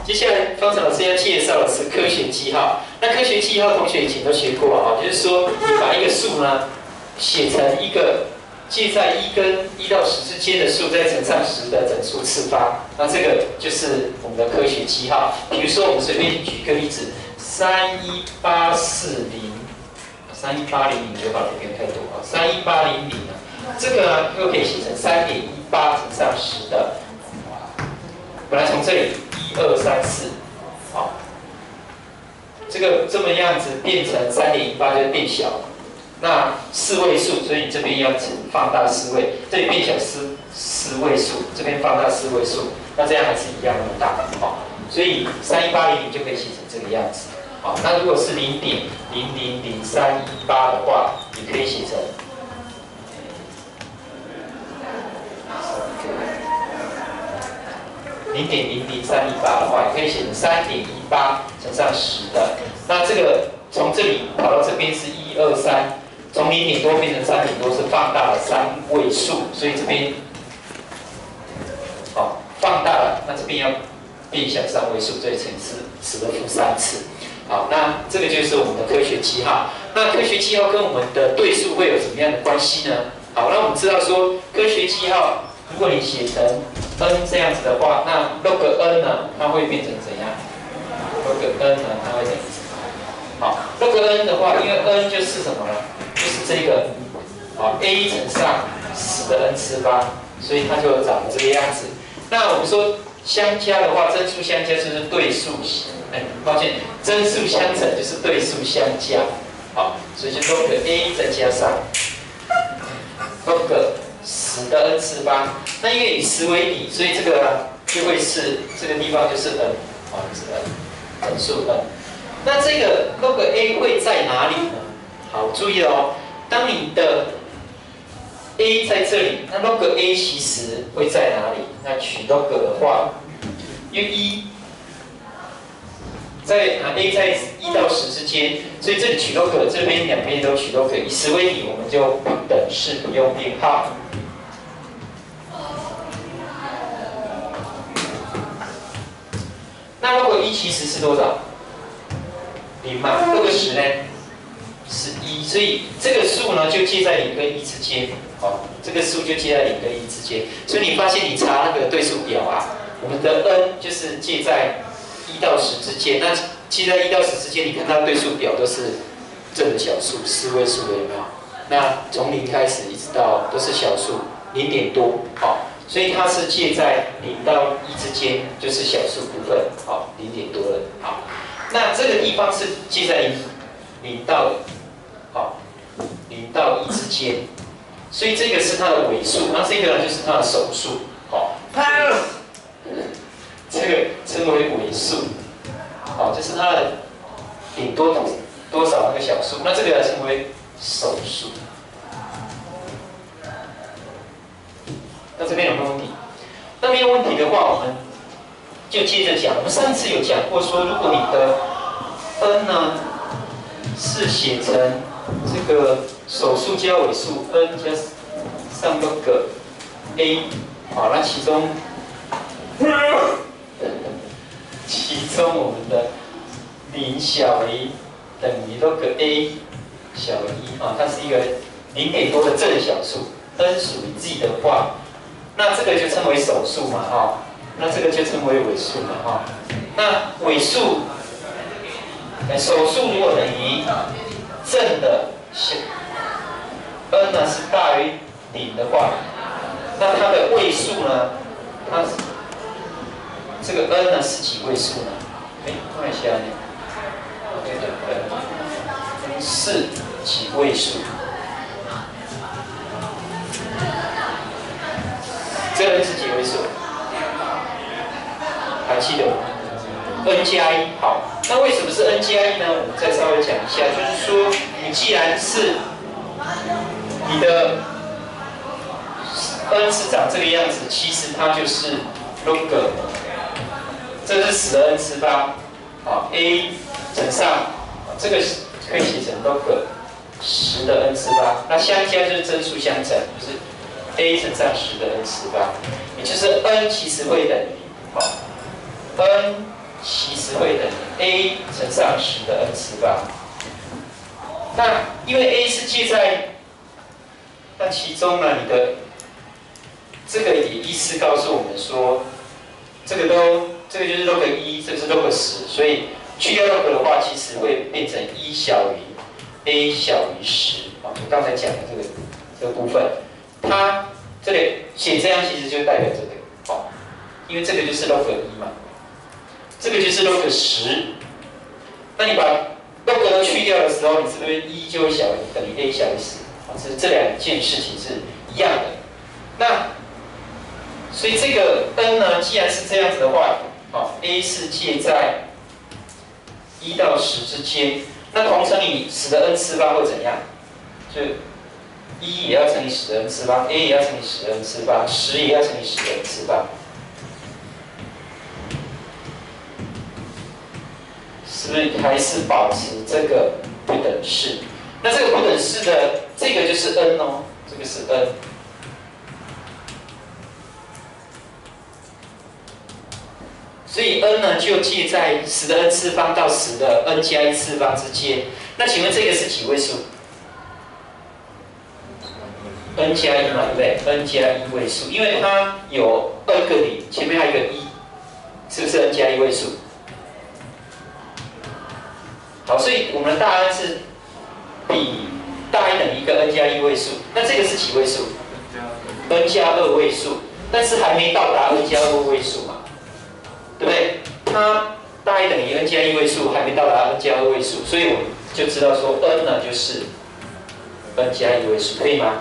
接下来方程老师要介绍的是科学记号。那科学记号，同学以前都学过啊，就是说你把一个数呢写成一个介在1跟1到10之间的数，再乘上10的整数次方，那这个就是我们的科学记号。比如说，我们随便举个例子，31800就好了，不用太多啊，31800啊，这个呢又可以写成3.18乘上10的。本来从这里1、2、3、4，好，这个这么样子变成3.18就变小了。那4位数，所以你这边要放大4位，这里变小4位数，这边放大4位数，那这样还是一样那么大，好，所以31800就可以写成这个样子，好，那如果是0.000318的话，你可以写成。0.00318的话，也可以写成3.18乘上10的。那这个从这里跑到这边是1、2、3，从0点多变成3点多是放大了3位数，所以这边好放大了，那这边要变小3位数，这里乘10的负3次。好，那这个就是我们的科学记号。那科学记号跟我们的对数会有什么样的关系呢？好，那我们知道说科学记号，如果你写成 n 这样子的话，那 log n 呢，它会变成怎样 ？log n 呢，它会怎样？好 ，log n 的话，因为 n 就是什么呢？就是这个，好 a 乘上10的 n 次方，所以它就长得这个样子。那我们说相加的话，真数相加就是对数，抱歉，真数相乘就是对数相加，好，所以就 log a 再加上 log 10的 n 次方，那因为以10为底，所以这个就会是这个地方就是 n， 啊，是 n， 整数 n。那这个 log a 会在哪里呢？好，注意哦，当你的 a 在这里，那 log a 其实会在哪里？那取 log 的话，因为a 在1到10之间，所以这里取 log， 这边两边都取 log， 以10为底，我们就不等式不用编号。那log 1其实是多少？0嘛。log 10呢？是1，所以这个数呢就介在0跟1之间。好，这个数就介在0跟1之间。所以你发现你查那个对数表啊，我们的 n 就是介在1到10之间。那介在1到10之间，你看到对数表都是正的小数，4位数的有没有？那从0开始一直到都是小数，0点多，好。所以它是介在0到1之间，就是小数部分，好，0点多了，好。那这个地方是介在0到0到1之间，所以这个是它的尾数，那这个呢就是它的首数，好。这个称为尾数，好，就是它的顶多少那个小数，那这个称为首数。那这边有没有问题？那没有问题的话，我们就接着讲。我们上次有讲过说，如果你的 n 呢是写成这个首数加尾数 n 加上log a， 好，那其中我们的0小于等于 log a 小于1啊，它是一个0点多的正小数 ，n 属于 g 的话。那这个就称为首数嘛，哈，那这个就称为尾数嘛，哈。那尾数，首数如果等于正的 n 呢是大于0的话，那它的位数呢，它这个 n 呢是几位数呢？看一下呢，是几位数？这个 n 是几位数？还记得 n 加1。好，那为什么是 n 加1呢？我们再稍微讲一下，就是说，你既然是你的 n 是长这个样子，其实它就是 log， 这是10的 n 次方，好 a 乘上这个可以写成 log 10的 n 次方，那相加就是真数相乘，就是 a 乘上10的 n 次方，也就是 n 其实会等于，n 其实会等于 a 乘上10的 n 次方。那因为 a 是介在，那其中呢，你的这个也依次告诉我们说，这个就是 log 1，这个是 log 10，所以去掉 log 的话，其实会变成1小于 a 小于10。啊，我刚才讲的这个部分，它这里写这样其实就代表这个，哦，因为这个就是 log 1嘛，这个就是 log 10。那你把 log 都去掉的时候，你是不是1就会小于等于 a 小于10？啊，这两件事情是一样的。那所以这个 n 呢，既然是这样子的话，好 ，a 是介在1到10之间，那同乘以10的 n 次方会怎样？就1也要乘以10的 n 次方 ，a 也要乘以10的 n 次方，10也要乘以10的 n 次方，是不是还是保持这个不等式？那这个不等式的这个就是 n 哦，这个是 n。所以 n 呢就介在10的 n 次方到10的 n 加1次方之间。那请问这个是几位数 ？n 加1嘛，对不对 ？n 加1位数，因为它有2个零，前面还有一个1，是不是 n 加1位数？好，所以我们的大 N 是比大于等于一个 n 加1位数。那这个是几位数 ？n 加2位数，但是还没到达 n 加2位数嘛。对不对？它大于等于 n 加1位数，还没到达 n 加2位数，所以我们就知道说 n 呢就是 n 加1位数，可以吗？